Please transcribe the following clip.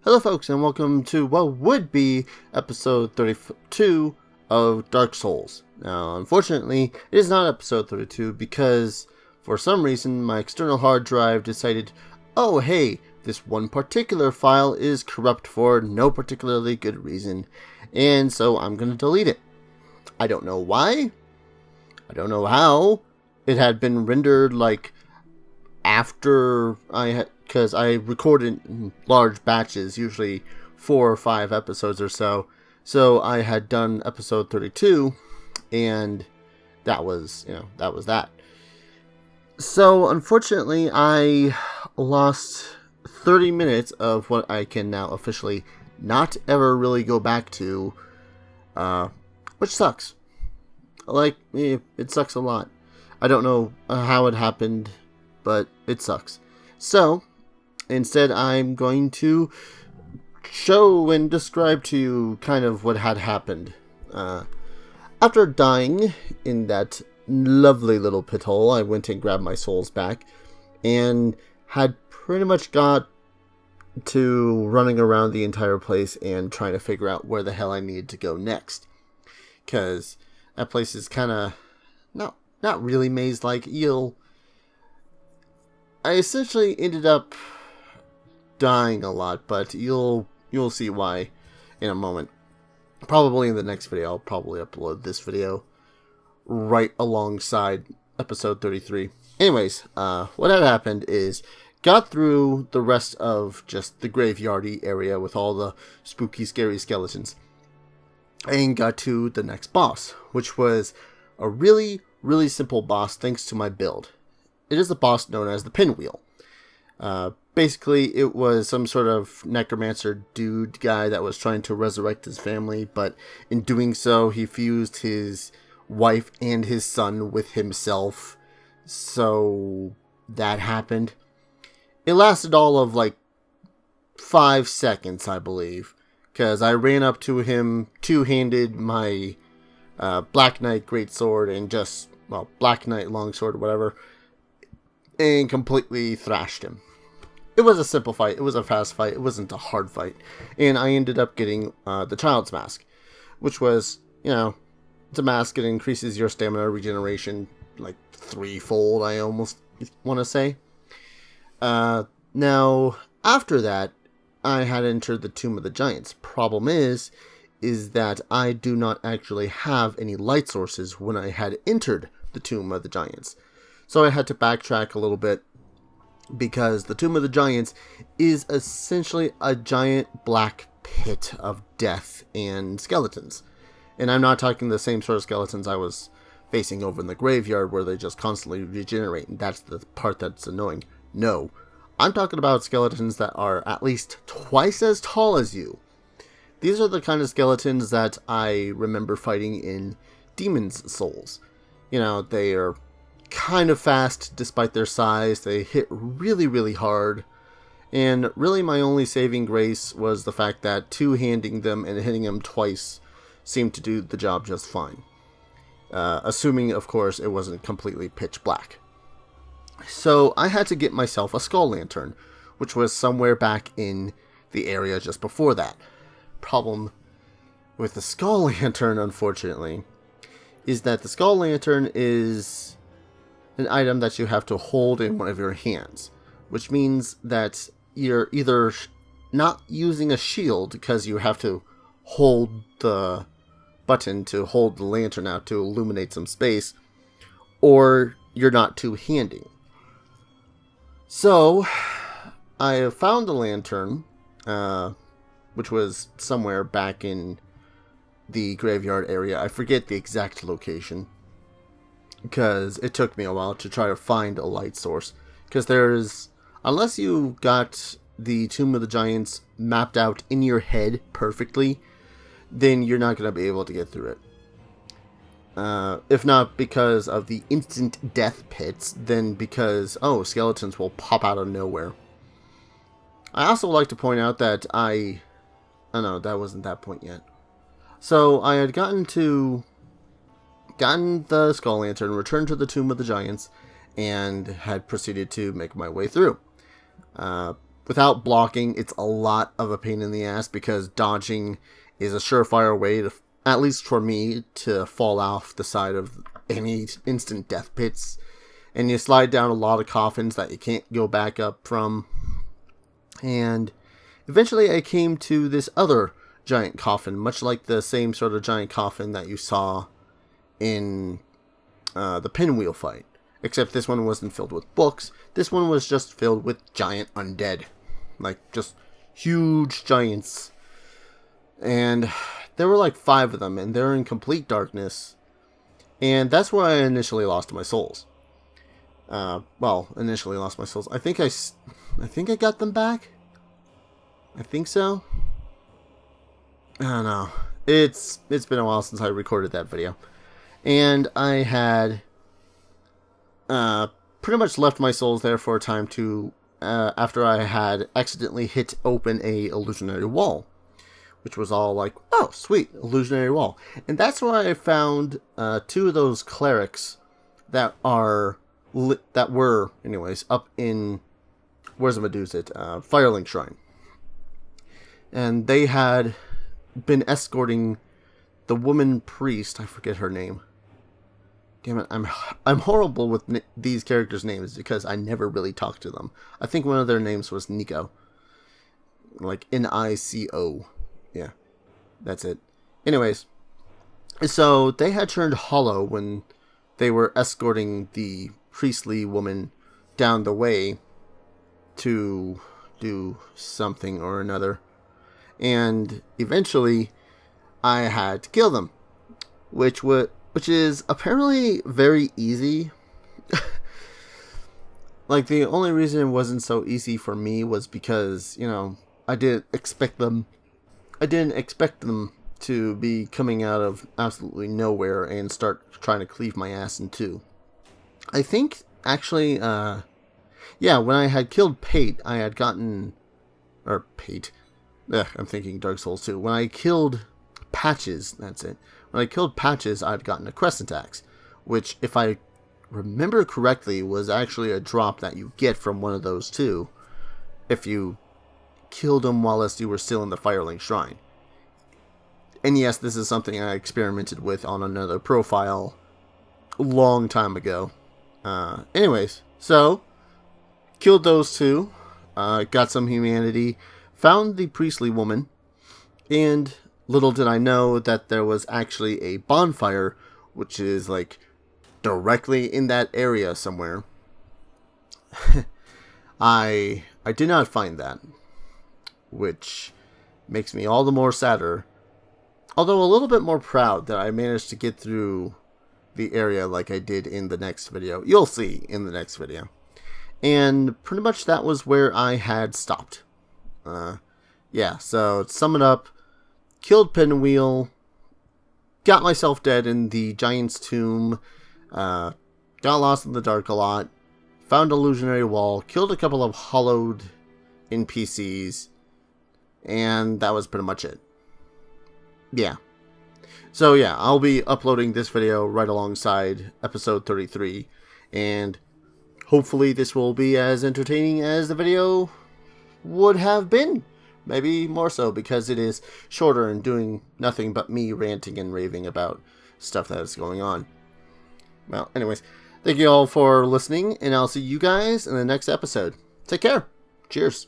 Hello folks, and welcome to what would be episode 32 of Dark Souls. Now, unfortunately, it is not episode 32 because, for some reason, my external hard drive decided, oh hey, this one particular file is corrupt for no particularly good reason, and so I'm going to delete it. I don't know why. I don't know how. It had been rendered like after because I recorded in large batches, usually 4 or 5 episodes or so. So I had done episode 32, and that was that. So unfortunately, I lost 30 minutes of what I can now officially not ever really go back to, which sucks. It sucks a lot. I don't know how it happened, but it sucks. So, instead I'm going to show and describe to you kind of what had happened. After dying in that lovely little pit hole, I went and grabbed my souls back, and had pretty much got to running around the entire place and trying to figure out where the hell I needed to go next. Because that place is kind of not really maze-like. I essentially ended up dying a lot, but you'll see why in a moment. Probably in the next video. I'll probably upload this video right alongside episode 33. Anyways, what had happened is got through the rest of just the graveyardy area with all the spooky, scary skeletons, and got to the next boss, which was a really simple boss thanks to my build. It is a boss known as the Pinwheel. Basically, it was some sort of necromancer dude guy that was trying to resurrect his family, but in doing so, he fused his wife and his son with himself. So that happened. It lasted all of like 5 seconds, I believe, because I ran up to him, two-handed my Black Knight Greatsword and just, Black Knight Longsword, whatever, and completely thrashed him. It was a simple fight. It was a fast fight. It wasn't a hard fight. And I ended up getting the Child's Mask, which was, it's a mask that increases your stamina regeneration like 3-fold, I almost want to say. Now, after that, I had entered the Tomb of the Giants. Problem is that I do not actually have any light sources when I had entered the Tomb of the Giants. So I had to backtrack a little bit, because the Tomb of the Giants is essentially a giant black pit of death and skeletons. And I'm not talking the same sort of skeletons I was facing over in the graveyard where they just constantly regenerate, and that's the part that's annoying. No, I'm talking about skeletons that are at least twice as tall as you. These are the kind of skeletons that I remember fighting in Demon's Souls. They are kind of fast despite their size. They hit really hard. And really my only saving grace was the fact that two-handing them and hitting them twice seemed to do the job just fine. Assuming, of course, it wasn't completely pitch black. So I had to get myself a skull lantern, which was somewhere back in the area just before that. Problem with the skull lantern, unfortunately, is that the skull lantern is an item that you have to hold in one of your hands, which means that you're either not using a shield because you have to hold the button to hold the lantern out to illuminate some space, or you're not two-handing. So I found the lantern, which was somewhere back in the graveyard area. I forget the exact location, because it took me a while to try to find a light source. Because unless you got the Tomb of the Giants mapped out in your head perfectly, then you're not going to be able to get through it. If not because of the instant death pits, then because, skeletons will pop out of nowhere. I also like to point out that that wasn't that point yet. So I had gotten the skull lantern, returned to the Tomb of the Giants, and had proceeded to make my way through. without blocking, it's a lot of a pain in the ass because dodging is a surefire way to, at least for me, to fall off the side of any instant death pits. And you slide down a lot of coffins that you can't go back up from. And eventually I came to this other giant coffin, much like the same sort of giant coffin that you saw in the Pinwheel fight. Except this one wasn't filled with books. This one was just filled with giant undead. Like, just huge giants. And there were like 5 of them, and they're in complete darkness. And that's where I initially lost my souls. Initially lost my souls. I think I got them back. I think so. I don't know. It's been a while since I recorded that video. And I had pretty much left my souls there for a time to after I had accidentally hit open a illusionary wall, which was all like, oh sweet, illusionary wall. And that's where I found 2 of those clerics that were anyways up in, where's Medusa, Firelink Shrine. And they had been escorting the woman priest, I forget her name. Damn it, I'm horrible with these characters' names because I never really talked to them. I think one of their names was Nico. Like Nico. Yeah, that's it. Anyways, so they had turned hollow when they were escorting the priestly woman down the way to do something or another. And eventually I had to kill them, which is apparently very easy. Like, the only reason it wasn't so easy for me was because, you know, I didn't expect them to be coming out of absolutely nowhere and start trying to cleave my ass in two. I think, actually, when I had killed Pate, I had gotten, or Pate, I'm thinking Dark Souls 2. When I killed Patches, that's it. When I killed Patches, I'd gotten a Crescent Axe, which, if I remember correctly, was actually a drop that you get from one of those two if you killed him whilst you were still in the Firelink Shrine. And yes, this is something I experimented with on another profile a long time ago. Anyways, so, killed those two, got some humanity, found the priestly woman, and little did I know that there was actually a bonfire, which is like directly in that area somewhere. I did not find that, which makes me all the more sadder. Although a little bit more proud that I managed to get through the area like I did in the next video. You'll see in the next video. And pretty much that was where I had stopped. So to sum it up, killed Pinwheel, got myself dead in the giant's tomb, got lost in the dark a lot, found illusionary wall, killed a couple of hollowed NPCs, and that was pretty much it. Yeah. So yeah, I'll be uploading this video right alongside episode 33, and hopefully this will be as entertaining as the video would have been. Maybe more so, because it is shorter and doing nothing but me ranting and raving about stuff that is going on. Well, anyways, thank you all for listening, and I'll see you guys in the next episode. Take care. Cheers.